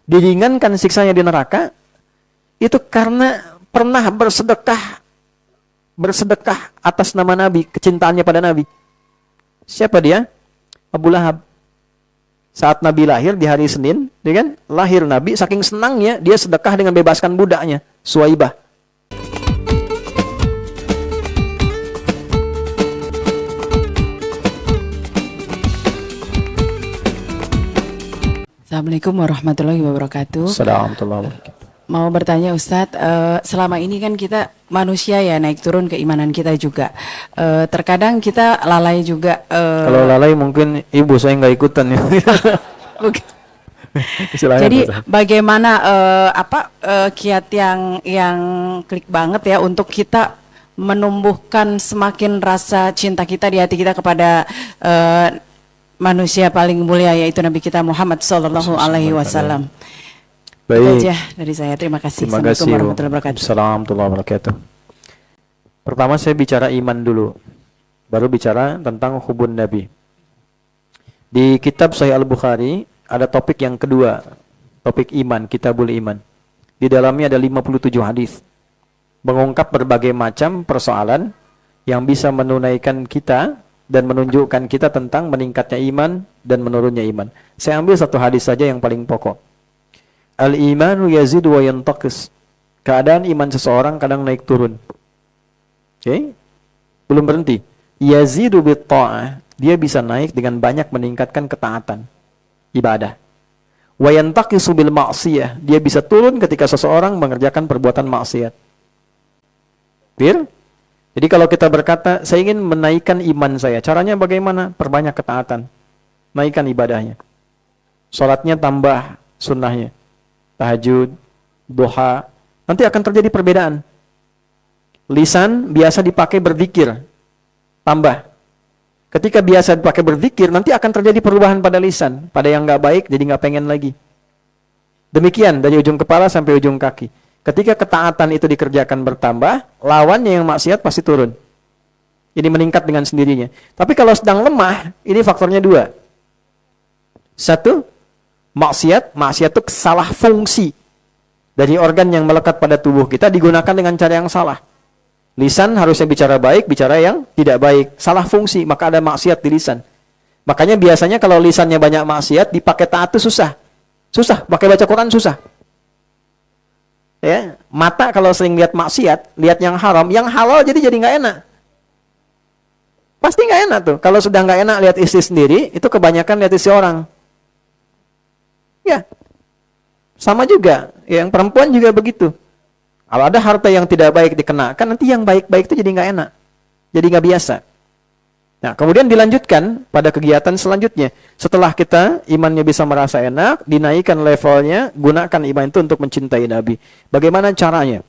diringankan siksanya di neraka, itu karena pernah bersedekah atas nama Nabi, kecintaannya pada Nabi. Siapa dia? Abu Lahab. Saat Nabi lahir di hari Senin, ya kan? Lahir Nabi, saking senangnya dia sedekah dengan bebaskan budaknya, Suwaibah. Assalamualaikum warahmatullahi wabarakatuh. Assalamualaikum warahmatullahi wabarakatuh. Mau bertanya Ustadz, selama ini kan kita manusia ya, naik turun keimanan kita juga. Terkadang kita lalai juga. Kalau lalai mungkin ibu saya nggak ikutan ya. Jadi bagaimana kiat yang klik banget ya untuk kita menumbuhkan semakin rasa cinta kita di hati kita kepada manusia paling mulia, yaitu Nabi kita Muhammad Sallallahu Alaihi Wasallam. Baik. Itu aja dari saya. Terima kasih. Terima kasih. Assalamualaikum warahmatullahi wabarakatuh. Assalamualaikum warahmatullahi wabarakatuh. Pertama saya bicara iman dulu, baru bicara tentang hubun Nabi. Di kitab Sahih Al-Bukhari ada topik yang kedua, topik iman, Kitabul Iman. Di dalamnya ada 57 hadis, mengungkap berbagai macam persoalan yang bisa menunaikan kita dan menunjukkan kita tentang meningkatnya iman dan menurunnya iman. Saya ambil satu hadis saja yang paling pokok. Al-imanu yazidu wa yantaqis. Keadaan iman seseorang kadang naik turun. Oke? Belum berhenti. Yazidu bit ta'ah. Dia bisa naik dengan banyak meningkatkan ketaatan, ibadah. Wa yantaqisu bil ma'siyah. Dia bisa turun ketika seseorang mengerjakan perbuatan maksiat. Clear? Jadi kalau kita berkata, saya ingin menaikkan iman saya, caranya bagaimana? Perbanyak ketaatan, naikkan ibadahnya. Salatnya tambah sunnahnya, tahajud, duha, nanti akan terjadi perbedaan. Lisan biasa dipakai berzikir, tambah. Ketika biasa dipakai berzikir, nanti akan terjadi perubahan pada lisan, pada yang nggak baik jadi nggak pengen lagi. Demikian dari ujung kepala sampai ujung kaki. Ketika ketaatan itu dikerjakan bertambah, lawannya yang maksiat pasti turun. Ini meningkat dengan sendirinya. Tapi kalau sedang lemah, ini faktornya dua. Satu, maksiat itu salah fungsi dari organ yang melekat pada tubuh kita digunakan dengan cara yang salah. Lisan harusnya bicara baik, bicara yang tidak baik, salah fungsi, maka ada maksiat di lisan. Makanya biasanya kalau lisannya banyak maksiat, dipakai taat itu susah, pakai baca Quran susah. Ya, mata kalau sering lihat maksiat, lihat yang haram, yang halal jadi nggak enak. Pasti nggak enak tuh. Kalau sudah nggak enak lihat istri sendiri, itu kebanyakan lihat istri orang. Ya, sama juga. Yang perempuan juga begitu. Kalau ada harta yang tidak baik dikenakan, nanti yang baik-baik itu jadi nggak enak, jadi nggak biasa. Nah, kemudian dilanjutkan pada kegiatan selanjutnya. Setelah kita imannya bisa merasa enak, dinaikkan levelnya, gunakan iman itu untuk mencintai Nabi. Bagaimana caranya?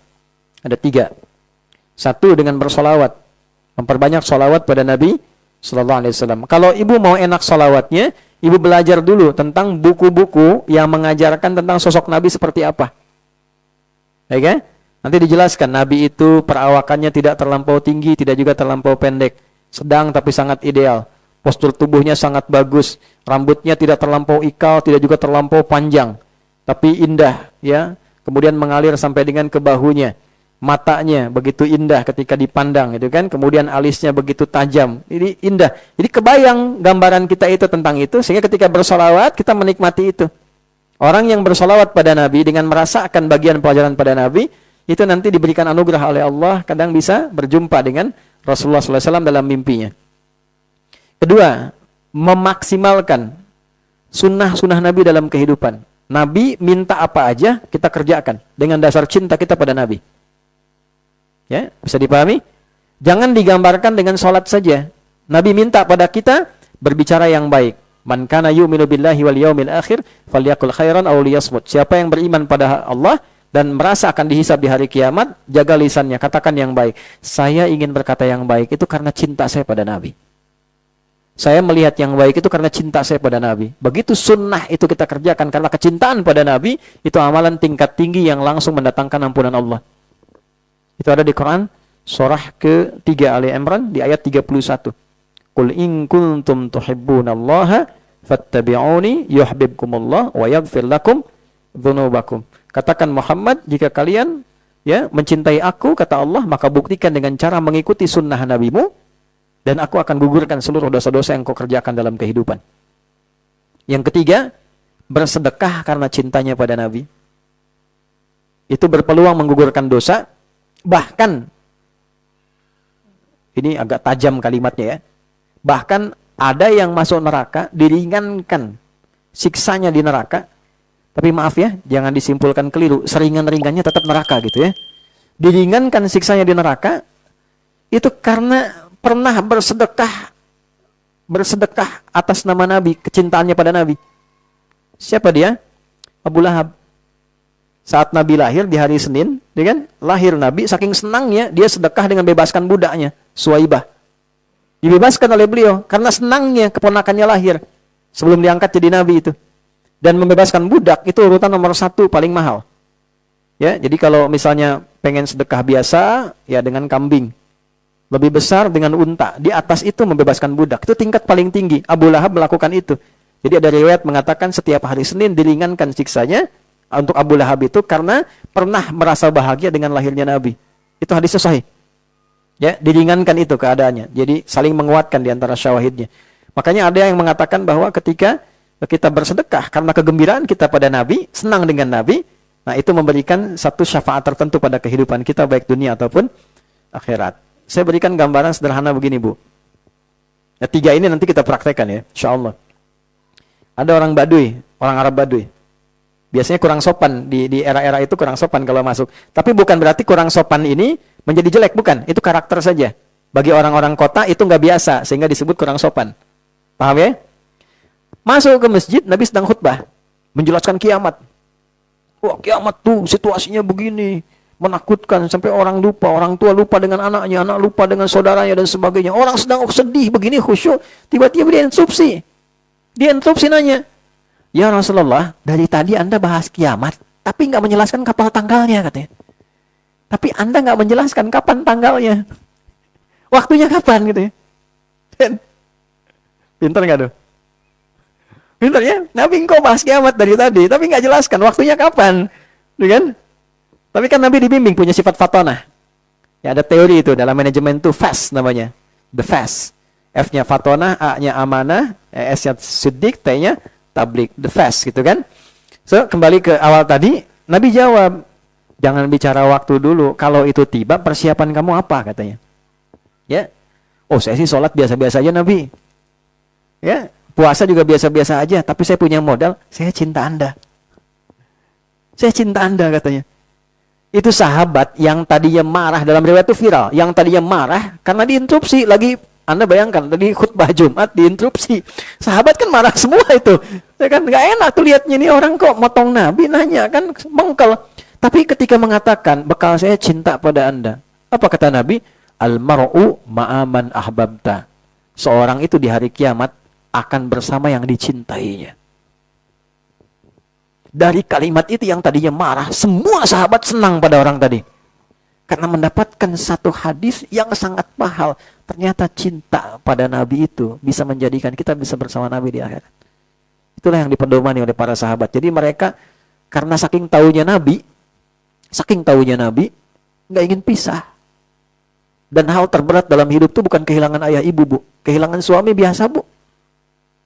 Ada 3. 1, dengan bersolawat, memperbanyak solawat pada Nabi Sallallahu Alaihi Wasallam. Kalau ibu mau enak solawatnya, ibu belajar dulu tentang buku-buku yang mengajarkan tentang sosok Nabi seperti apa. Oke? Nanti dijelaskan Nabi itu perawakannya tidak terlampau tinggi, tidak juga terlampau pendek, sedang tapi sangat ideal. Postur tubuhnya sangat bagus, rambutnya tidak terlampau ikal, tidak juga terlampau panjang, tapi indah, ya. Kemudian mengalir sampai dengan ke bahunya. Matanya begitu indah ketika dipandang, itu kan. Kemudian alisnya begitu tajam. Ini indah. Jadi kebayang gambaran kita itu tentang itu, sehingga ketika bersolawat kita menikmati itu. Orang yang bersolawat pada Nabi dengan merasakan bagian pelajaran pada Nabi, itu nanti diberikan anugerah oleh Allah, kadang bisa berjumpa dengan Rasulullah SAW dalam mimpinya. Kedua, memaksimalkan sunnah-sunnah Nabi dalam kehidupan. Nabi minta apa aja, kita kerjakan dengan dasar cinta kita pada Nabi. Ya, bisa dipahami? Jangan digambarkan dengan sholat saja. Nabi minta pada kita berbicara yang baik. Man kana yu'minu billahi wal yaumil akhir falyakul khairan aw liyasmut. Siapa yang beriman pada Allah dan merasa akan dihisab di hari kiamat, jaga lisannya, katakan yang baik. Saya ingin berkata yang baik itu karena cinta saya pada Nabi. Saya melihat yang baik itu karena cinta saya pada Nabi. Begitu sunnah itu kita kerjakan karena kecintaan pada Nabi, itu amalan tingkat tinggi yang langsung mendatangkan ampunan Allah. Itu ada di Quran, surah ke-3 Ali Imran di ayat 31. Qul in kuntum tuhibbunallaha fattabi'uni yuhibbukumullah wa yaghfir lakum dzunubakum. Katakan Muhammad, jika kalian ya mencintai aku, kata Allah, maka buktikan dengan cara mengikuti sunnah nabimu, dan aku akan gugurkan seluruh dosa-dosa yang kau kerjakan dalam kehidupan. Yang ketiga, bersedekah karena cintanya pada Nabi. Itu berpeluang menggugurkan dosa. Bahkan, ini agak tajam kalimatnya ya, bahkan ada yang masuk neraka diringankan siksanya di neraka. Tapi maaf ya, jangan disimpulkan keliru, seringan-ringannya tetap neraka gitu ya. Diringankan siksanya di neraka itu karena pernah bersedekah atas nama Nabi, kecintaannya pada Nabi. Siapa dia? Abu Lahab. Saat Nabi lahir di hari Senin, ya kan? Lahir Nabi, saking senangnya dia sedekah dengan bebaskan budaknya, Suwaibah. Dibebaskan oleh beliau karena senangnya keponakannya lahir sebelum diangkat jadi Nabi itu. Dan membebaskan budak itu urutan nomor 1 paling mahal. Ya, jadi kalau misalnya pengen sedekah biasa, ya dengan kambing. Lebih besar dengan unta. Di atas itu membebaskan budak. Itu tingkat paling tinggi. Abu Lahab melakukan itu. Jadi ada riwayat mengatakan setiap hari Senin diringankan siksanya untuk Abu Lahab itu karena pernah merasa bahagia dengan lahirnya Nabi. Itu hadisnya sahih. Ya, diringankan itu keadaannya. Jadi saling menguatkan di antara syawahidnya. Makanya ada yang mengatakan bahwa ketika kita bersedekah karena kegembiraan kita pada Nabi, senang dengan Nabi, nah itu memberikan satu syafaat tertentu pada kehidupan kita baik dunia ataupun akhirat. Saya berikan gambaran sederhana begini, Bu. Nah, 3 ini nanti kita praktekkan ya, insyaallah. Ada orang Baduy, orang Arab Baduy. Biasanya kurang sopan di era-era itu, kurang sopan kalau masuk. Tapi bukan berarti kurang sopan ini menjadi jelek, bukan. Itu karakter saja. Bagi orang-orang kota itu nggak biasa sehingga disebut kurang sopan. Paham ya? Masuk ke masjid, Nabi sedang khutbah menjelaskan kiamat. Wah, kiamat tuh situasinya begini, menakutkan sampai orang lupa, orang tua lupa dengan anaknya, anak lupa dengan saudaranya dan sebagainya. Orang sedang sedih begini khusyuk, tiba-tiba dia interupsi. Dia interupsi nanya, "Ya Rasulullah, dari tadi Anda bahas kiamat, tapi nggak menjelaskan kapan tanggalnya," katanya. "Tapi Anda nggak menjelaskan kapan tanggalnya. Waktunya kapan," gitu ya. Pintar nggak tuh? Pintar ya? Nabi engkau bahas kiamat dari tadi, tapi nggak jelaskan waktunya kapan. Kan? Tapi kan Nabi dibimbing punya sifat fatonah. Ya, ada teori itu dalam manajemen tuh fast namanya. The fast. F-nya fatonah, A-nya amanah, S-nya siddiq, T-nya tablik. The fast gitu kan. So, kembali ke awal tadi, Nabi jawab, "Jangan bicara waktu dulu. Kalau itu tiba, persiapan kamu apa?" katanya. Ya. "Oh, saya sih sholat biasa-biasa aja, Nabi." Ya. "Puasa juga biasa-biasa aja, tapi saya punya modal, saya cinta Anda." Saya cinta Anda katanya. Itu sahabat yang tadinya marah, dalam riwayat itu viral, yang tadinya marah karena diinterupsi lagi. Anda bayangkan tadi khutbah Jumat diinterupsi. Sahabat kan marah semua itu. Ya kan nggak enak tuh lihatnya, ini orang kok motong Nabi, nanya kan mengkel. Tapi ketika mengatakan bekal saya cinta pada Anda, apa kata Nabi? "Al-mar'u ma'aman ahbabta." Seorang itu di hari kiamat akan bersama yang dicintainya. Dari kalimat itu yang tadinya marah, semua sahabat senang pada orang tadi. Karena mendapatkan satu hadis yang sangat mahal. Ternyata cinta pada Nabi itu bisa menjadikan kita bisa bersama Nabi di akhirat. Itulah yang dipedomani oleh para sahabat. Jadi mereka karena saking taunya Nabi, nggak ingin pisah. Dan hal terberat dalam hidup itu bukan kehilangan ayah ibu, Bu. Kehilangan suami biasa, Bu.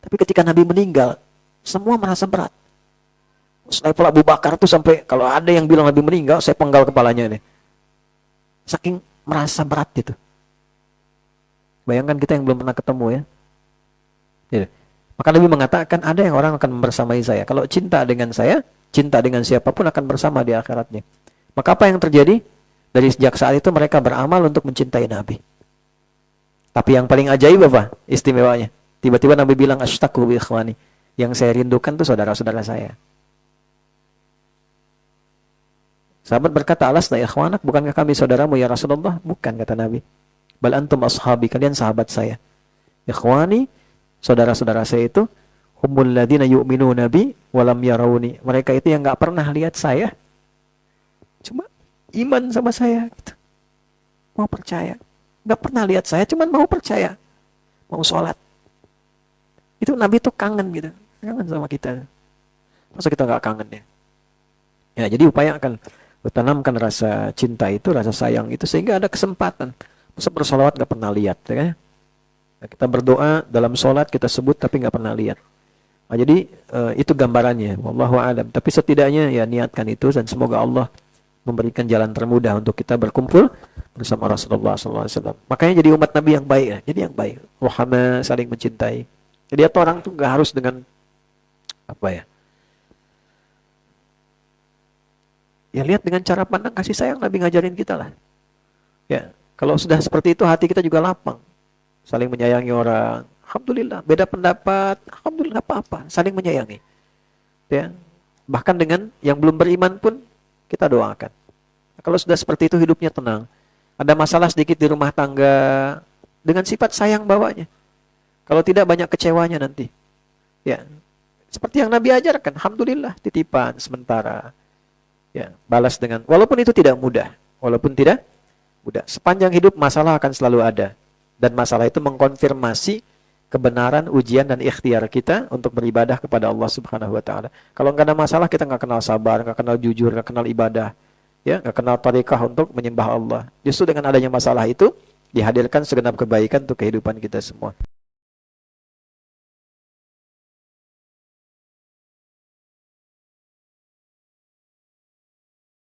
Tapi ketika Nabi meninggal, semua merasa berat. Level Abu Bakar tuh sampai kalau ada yang bilang Nabi meninggal, saya penggal kepalanya nih. Saking merasa berat itu. Bayangkan kita yang belum pernah ketemu ya. Gitu. Maka Nabi mengatakan ada yang orang akan bersamai saya. Kalau cinta dengan saya, cinta dengan siapapun akan bersama di akhiratnya. Maka apa yang terjadi? Dari sejak saat itu mereka beramal untuk mencintai Nabi. Tapi yang paling ajaib apa? Istimewanya. Tiba-tiba Nabi bilang, "Ashtaqu bi ikhwani." Yang saya rindukan tuh saudara-saudara saya. Sahabat berkata, "Alasna ikhwanak, bukankah kami saudaramu ya Rasulullah?" "Bukan," kata Nabi. "Bal antum ashabi, kalian sahabat saya." Ikhwani, saudara-saudara saya itu, humul ladina yu'minu nabi walam yarawni. Mereka itu yang gak pernah lihat saya, cuma iman sama saya gitu. Mau percaya. Gak pernah lihat saya, cuma mau percaya. Mau sholat. Itu Nabi tuh kangen gitu. Kangen sama kita. Masa kita gak kangen ya? Ya, jadi upayakan tanamkan rasa cinta itu, rasa sayang itu sehingga ada kesempatan. Masa bersolawat nggak pernah lihat, ya kan? Nah, kita berdoa dalam sholat kita sebut tapi nggak pernah lihat. Nah, jadi itu gambarannya. Wallahu a'lam. Tapi setidaknya ya niatkan itu dan semoga Allah memberikan jalan termudah untuk kita berkumpul bersama Rasulullah SAW. Makanya jadi umat Nabi yang baik, ya. Jadi yang baik. Rahama, saling mencintai. Jadi orang tuh nggak harus dengan apa ya? Ya lihat dengan cara pandang kasih sayang Nabi ngajarin kita lah. Ya, kalau sudah seperti itu hati kita juga lapang. Saling menyayangi orang. Alhamdulillah, beda pendapat, alhamdulillah apa-apa, saling menyayangi. Ya. Bahkan dengan yang belum beriman pun kita doakan. Kalau sudah seperti itu hidupnya tenang. Ada masalah sedikit di rumah tangga dengan sifat sayang bawanya. Kalau tidak banyak kecewanya nanti. Ya. Seperti yang Nabi ajarkan, alhamdulillah titipan sementara. Ya, balas dengan walaupun itu tidak mudah, walaupun tidak mudah. Sepanjang hidup masalah akan selalu ada dan masalah itu mengkonfirmasi kebenaran ujian dan ikhtiar kita untuk beribadah kepada Allah Subhanahu wa taala. Kalau nggak ada masalah kita nggak kenal sabar, nggak kenal jujur, nggak kenal ibadah, ya, nggak kenal tarekah untuk menyembah Allah. Justru dengan adanya masalah itu dihadirkan segenap kebaikan untuk kehidupan kita semua.